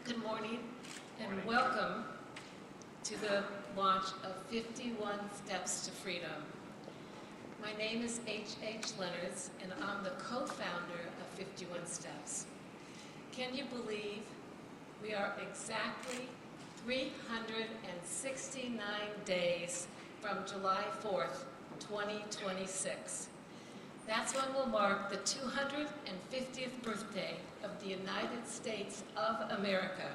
Good morning and welcome to the launch of 51 Steps to Freedom. My name is H.H. Leonards and I'm the co-founder of 51 Steps. Can you believe we are exactly 369 days from July 4th, 2026. That's when we'll mark the 250th birthday of the United States of America.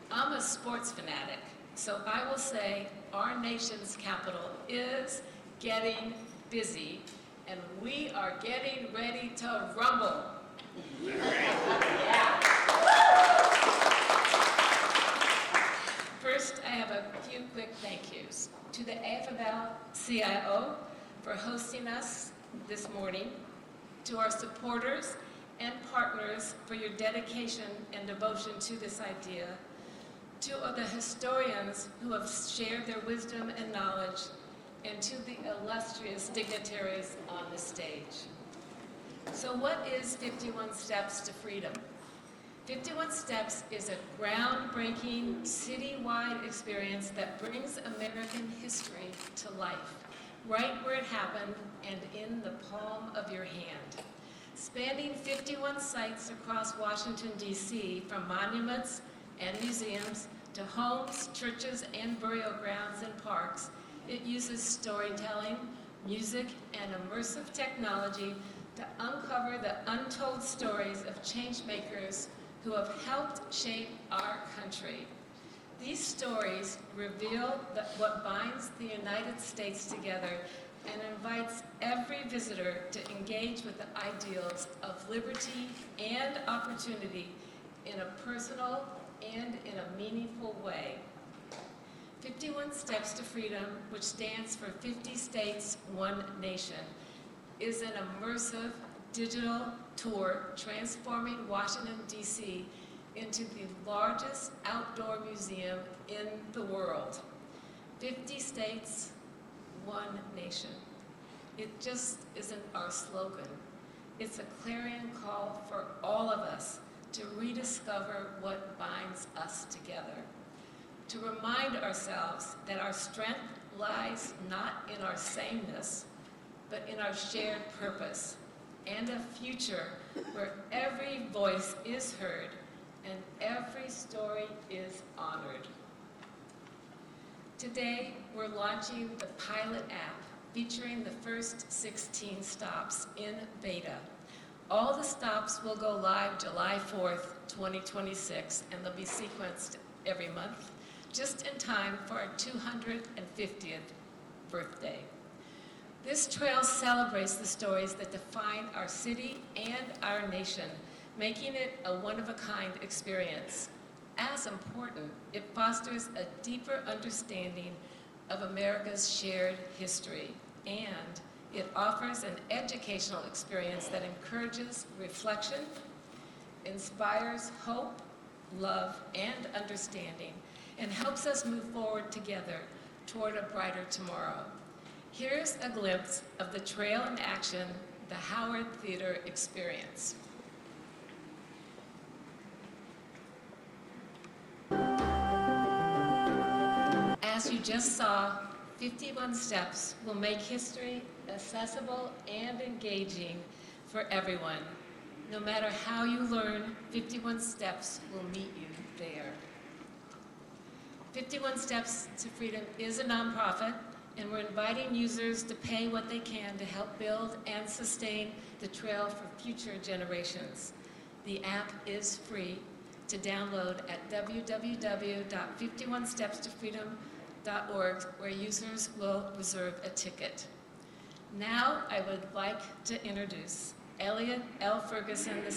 I'm a sports fanatic, so I will say our nation's capital is getting busy, and we are getting ready to rumble. Yeah. First, I have a few quick thank yous. To the AFL-CIO for hosting us this morning, to our supporters and partners for your dedication and devotion to this idea, to the historians who have shared their wisdom and knowledge, and to the illustrious dignitaries on the stage. So what is 51 Steps to Freedom? 51 Steps is a groundbreaking, citywide experience that brings American history to life, right where it happened and in the palm of your hand. Spanning 51 sites across Washington, D.C., from monuments and museums to homes, churches, and burial grounds and parks, it uses storytelling, music, and immersive technology to uncover the untold stories of changemakers who have helped shape our country. These stories reveal what binds the United States together and invites every visitor to engage with the ideals of liberty and opportunity in a personal and in a meaningful way. 51 Steps to Freedom, which stands for 50 States, One Nation, is an immersive digital tour transforming Washington, D.C. into the largest outdoor museum in the world. 50 states, one nation. It just isn't our slogan. It's a clarion call for all of us to rediscover what binds us together, to remind ourselves that our strength lies not in our sameness, but in our shared purpose and a future where every voice is heard and every story is honored. Today, we're launching the pilot app featuring the first 16 stops in beta. All the stops will go live July 4th, 2026, and they'll be sequenced every month, just in time for our 250th birthday. This trail celebrates the stories that define our city and our nation, making it a one-of-a-kind experience. As important, it fosters a deeper understanding of America's shared history, and it offers an educational experience that encourages reflection, inspires hope, love, and understanding, and helps us move forward together toward a brighter tomorrow. Here's a glimpse of the trail in action, the Howard Theater experience. As you just saw, 51 Steps will make history accessible and engaging for everyone. No matter how you learn, 51 Steps will meet you there. 51 Steps to Freedom is a nonprofit, and we're inviting users to pay what they can to help build and sustain the trail for future generations. The app is free to download at www.51stepstofreedom.org, where users will reserve a ticket. Now I would like to introduce Elliot L. Ferguson II,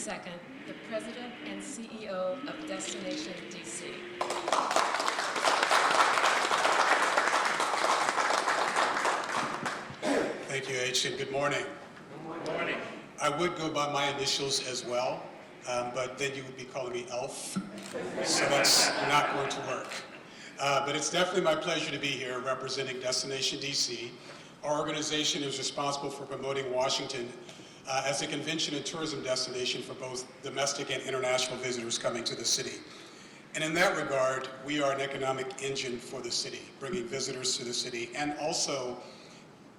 the President and CEO of Destination DC. Thank you, H, and good morning. Good morning. I would go by my initials as well, but then you would be calling me Elf, so that's not going to work. But it's definitely my pleasure to be here representing Destination DC. Our organization is responsible for promoting Washington as a convention and tourism destination for both domestic and international visitors coming to the city. And in that regard, we are an economic engine for the city, bringing visitors to the city and also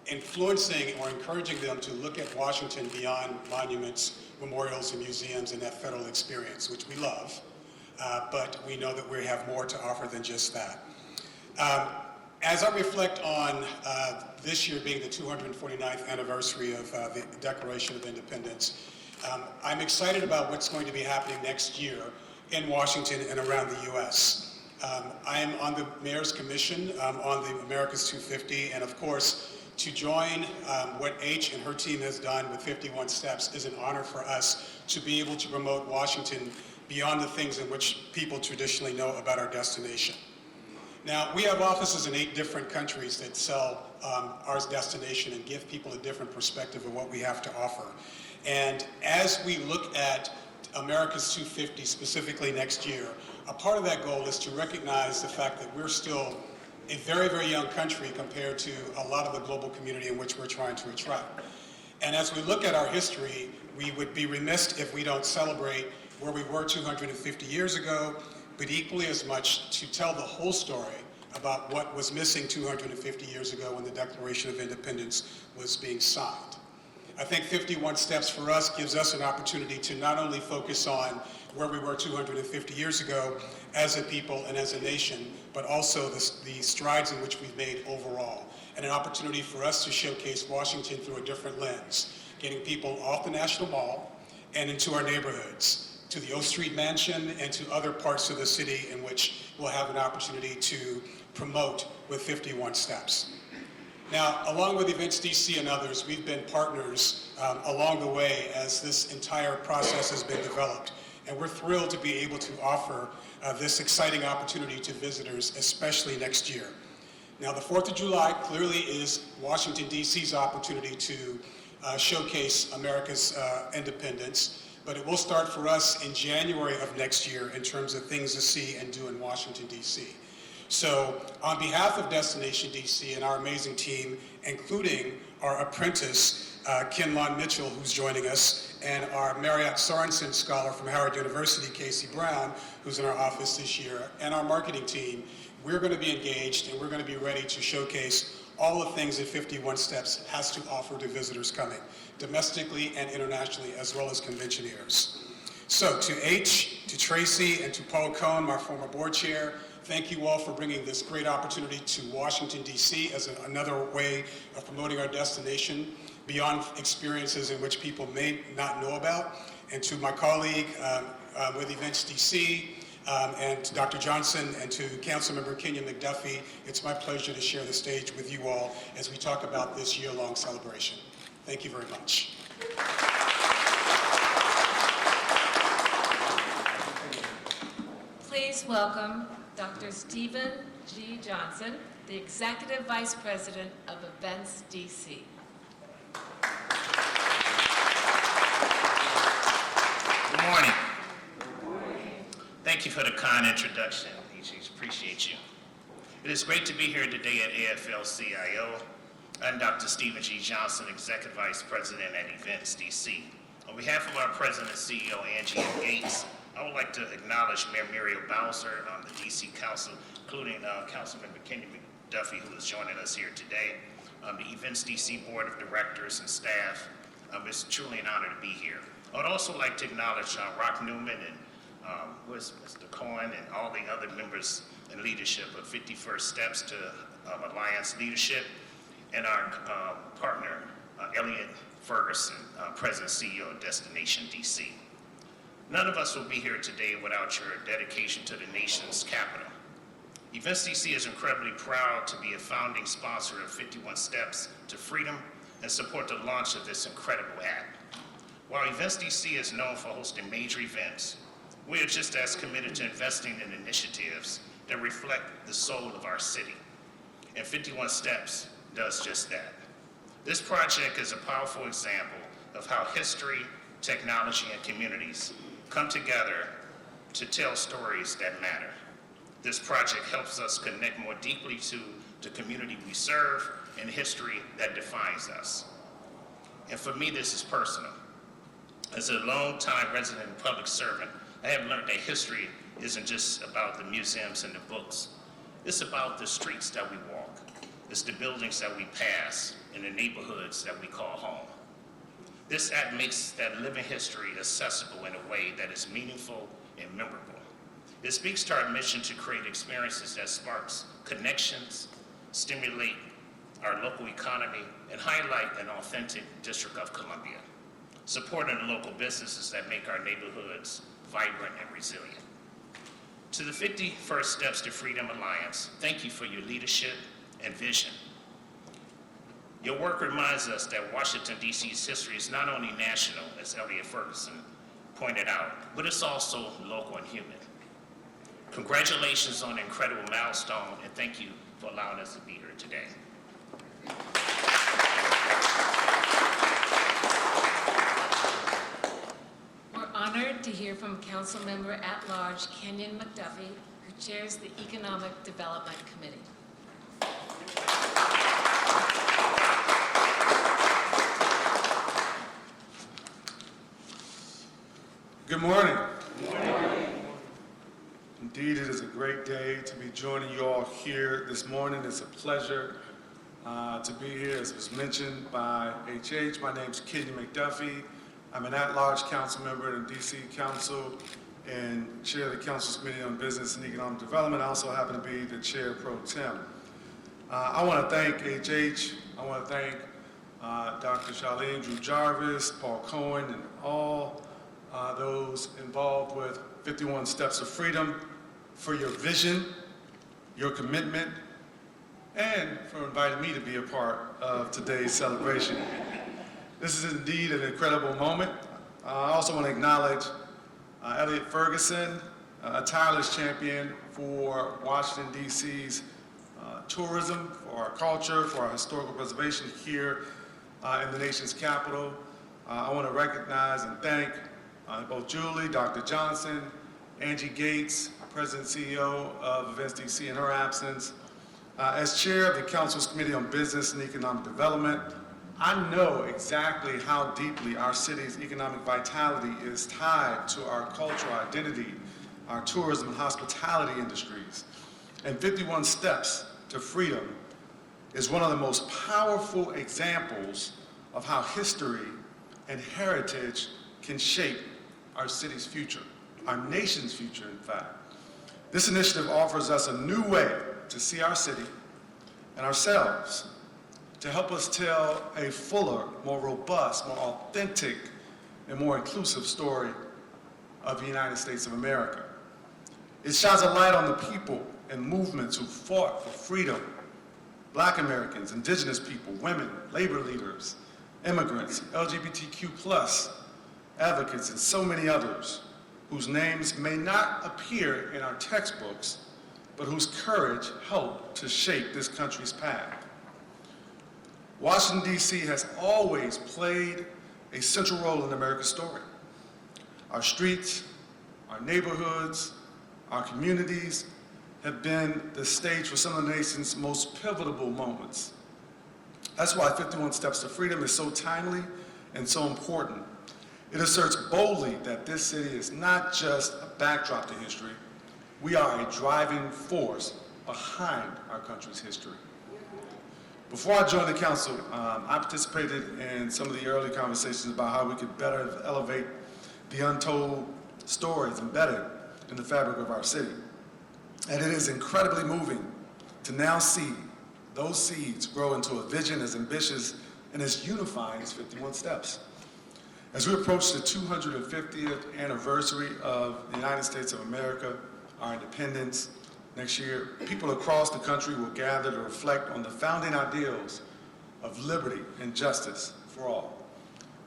influencing or encouraging them to look at Washington beyond monuments, memorials, and museums and that federal experience, which we love, but we know that we have more to offer than just that. As I reflect on this year being the 249th anniversary of the Declaration of Independence, I'm excited about what's going to be happening next year in Washington and around the U.S. I am on the Mayor's Commission on the America's 250, and of course, to join what H and her team has done with 51 Steps is an honor for us to be able to promote Washington beyond the things in which people traditionally know about our destination. Now, we have offices in 8 different countries that sell our destination and give people a different perspective of what we have to offer. And as we look at America's 250 specifically next year, a part of that goal is to recognize the fact that we're still a very, very young country compared to a lot of the global community in which we're trying to attract. And as we look at our history, we would be remiss if we don't celebrate where we were 250 years ago, but equally as much to tell the whole story about what was missing 250 years ago when the Declaration of Independence was being signed. I think 51 Steps for us gives us an opportunity to not only focus on where we were 250 years ago as a people and as a nation, but also the strides in which we've made overall, and an opportunity for us to showcase Washington through a different lens, getting people off the National Mall and into our neighborhoods, to the O Street Mansion and to other parts of the city in which we'll have an opportunity to promote with 51 Steps. Now, along with Events DC and others, we've been partners along the way as this entire process has been developed. And we're thrilled to be able to offer this exciting opportunity to visitors, especially next year. Now, the 4th of July clearly is Washington, D.C.'s opportunity to showcase America's independence, but it will start for us in January of next year in terms of things to see and do in Washington, D.C. So on behalf of Destination DC and our amazing team, including our apprentice, Ken Lon Mitchell, who's joining us, and our Marriott Sorensen Scholar from Howard University, Casey Brown, who's in our office this year, and our marketing team, we're going to be engaged and we're going to be ready to showcase all the things that 51 Steps has to offer to visitors coming, domestically and internationally, as well as conventioneers. So to H, to Tracy, and to Paul Cohn, our former board chair, thank you all for bringing this great opportunity to Washington, D.C. as another way of promoting our destination beyond experiences in which people may not know about. And to my colleague with Events DC, and to Dr. Johnson, and to Councilmember Kenya McDuffie, it's my pleasure to share the stage with you all as we talk about this year-long celebration. Thank you very much. Please welcome Dr. Stephen G. Johnson, the Executive Vice President of Events DC. Good morning. Thank you for the kind introduction, Peaches. Appreciate you. It is great to be here today at AFL-CIO. I'm Dr. Stephen G. Johnson, Executive Vice President at Events DC. On behalf of our President and CEO, Angie M. Gates, I would like to acknowledge Mayor Muriel Bowser, the DC Council, including Councilmember Kenya McDuffie, who is joining us here today, the Events DC Board of Directors and staff. It's truly an honor to be here. I would also like to acknowledge Rock Newman and where's Mr. Cohen and all the other members and leadership of 51st Steps to Alliance Leadership, and our partner, Elliot Ferguson, President and CEO of Destination DC. None of us will be here today without your dedication to the nation's capital. Events DC is incredibly proud to be a founding sponsor of 51 Steps to Freedom and support the launch of this incredible app. While Events DC is known for hosting major events, we are just as committed to investing in initiatives that reflect the soul of our city. And 51 Steps does just that. This project is a powerful example of how history, technology, and communities come together to tell stories that matter. This project helps us connect more deeply to the community we serve and history that defines us. And for me, this is personal. As a long-time resident and public servant, I have learned that history isn't just about the museums and the books. It's about the streets that we walk. It's the buildings that we pass and the neighborhoods that we call home. This act makes that living history accessible in a way that is meaningful and memorable. It speaks to our mission to create experiences that sparks connections, stimulate our local economy, and highlight an authentic District of Columbia, supporting the local businesses that make our neighborhoods vibrant and resilient. To the 51st Steps to Freedom Alliance, thank you for your leadership and vision. Your work reminds us that Washington, D.C.'s history is not only national, as Elliot Ferguson pointed out, but it's also local and human. Congratulations on an incredible milestone, and thank you for allowing us to be here today. We're honored to hear from Councilmember at-large Kenyon McDuffie, who chairs the Economic Development Committee. Good morning. Good morning. Indeed, it is a great day to be joining you all here this morning. It's a pleasure to be here. As was mentioned by HH, my name is Kenyon McDuffie. I'm an at-large council member in the D.C. Council and chair of the Council's Committee on Business and Economic Development. I also happen to be the chair pro tem. I want to thank HH. I want to thank Dr. Charlene Drew Jarvis, Paul Cohen, and all those involved with 51 Steps of Freedom for your vision, your commitment, and for inviting me to be a part of today's celebration. This is indeed an incredible moment. I also want to acknowledge Elliot Ferguson, a tireless champion for Washington, D.C.'s tourism, for our culture, for our historical preservation here in the nation's capital. I want to recognize and thank both Julie, Dr. Johnson, Angie Gates, President and CEO of Events DC in her absence. As chair of the Council's Committee on Business and Economic Development, I know exactly how deeply our city's economic vitality is tied to our cultural identity, our tourism and hospitality industries. And 51 Steps to Freedom is one of the most powerful examples of how history and heritage can shape our city's future, our nation's future, in fact. This initiative offers us a new way to see our city and ourselves, to help us tell a fuller, more robust, more authentic, and more inclusive story of the United States of America. It shines a light on the people and movements who fought for freedom: Black Americans, Indigenous people, women, labor leaders, immigrants, LGBTQ+ advocates, and so many others whose names may not appear in our textbooks, but whose courage helped to shape this country's path. Washington, D.C. has always played a central role in America's story. Our streets, our neighborhoods, our communities have been the stage for some of the nation's most pivotal moments. That's why 51 Steps to Freedom is so timely and so important. It asserts boldly that this city is not just a backdrop to history. We are a driving force behind our country's history. Before I joined the council, I participated in some of the early conversations about how we could better elevate the untold stories embedded in the fabric of our city. And it is incredibly moving to now see those seeds grow into a vision as ambitious and as unifying as 51 Steps. As we approach the 250th anniversary of the United States of America, our independence, next year, people across the country will gather to reflect on the founding ideals of liberty and justice for all.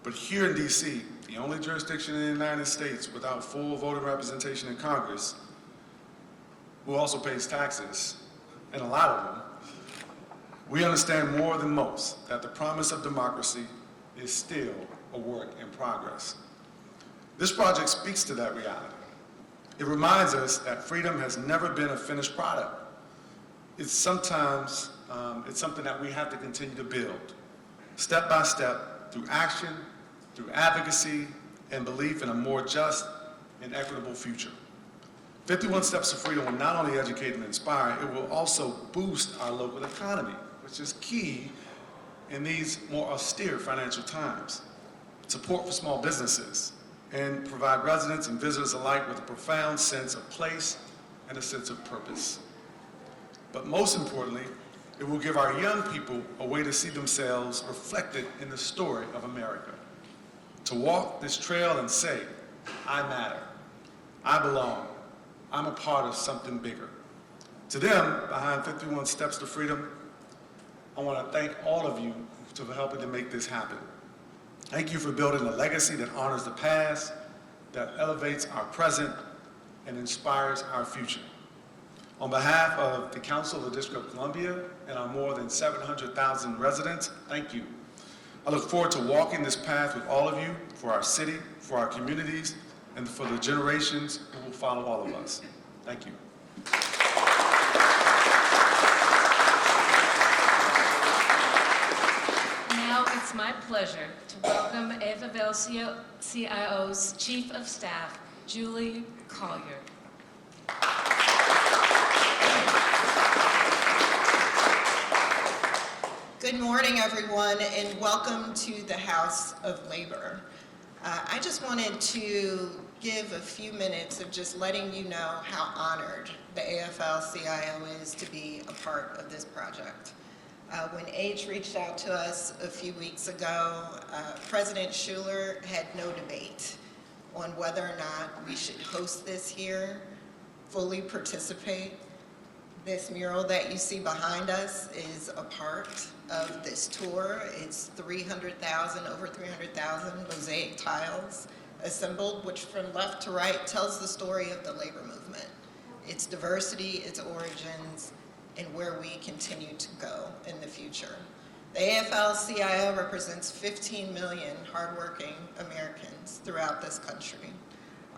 But here in D.C., the only jurisdiction in the United States without full voter representation in Congress, who also pays taxes, and a lot of them, we understand more than most that the promise of democracy is still a work in progress. This project speaks to that reality. It reminds us that freedom has never been a finished product. It's something that we have to continue to build, step by step, through action, through advocacy, and belief in a more just and equitable future. 51 Steps to Freedom will not only educate and inspire, it will also boost our local economy, which is key in these more austere financial times. Support for small businesses, and provide residents and visitors alike with a profound sense of place and a sense of purpose. But most importantly, it will give our young people a way to see themselves reflected in the story of America. To walk this trail and say, I matter, I belong, I'm a part of something bigger. To them, behind 51 Steps to Freedom, I want to thank all of you for helping to make this happen. Thank you for building a legacy that honors the past, that elevates our present, and inspires our future. On behalf of the Council of the District of Columbia and our more than 700,000 residents, thank you. I look forward to walking this path with all of you for our city, for our communities, and for the generations who will follow all of us. Thank you. Now it's my pleasure to welcome AFL-CIO's Chief of Staff, Julie Collier. Good morning, everyone, and welcome to the House of Labor. I just wanted to give a few minutes of just letting you know how honored the AFL-CIO is to be a part of this project. When H reached out to us a few weeks ago, President Schuler had no debate on whether or not we should host this here, fully participate. This mural that you see behind us is a part of this tour. It's over 300,000 mosaic tiles assembled, which from left to right tells the story of the labor movement, its diversity, its origins, and where we continue to go in the future. The AFL-CIO represents 15 million hardworking Americans throughout this country.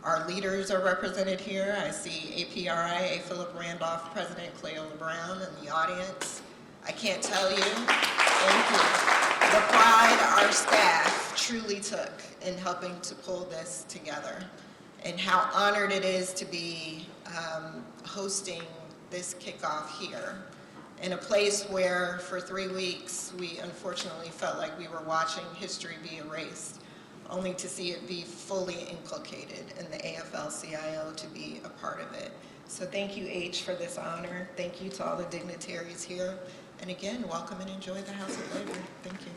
Our leaders are represented here. I see APRI, A. Philip Randolph, President Cleola Brown in the audience. I can't tell you, thank you, the pride our staff truly took in helping to pull this together, and how honored it is to be hosting this kickoff here in a place where for 3 weeks we unfortunately felt like we were watching history be erased, only to see it be fully inculcated in the AFL-CIO to be a part of it. So thank you, H, for this honor. Thank you to all the dignitaries here. And again, welcome and enjoy the House of Labor. Thank you.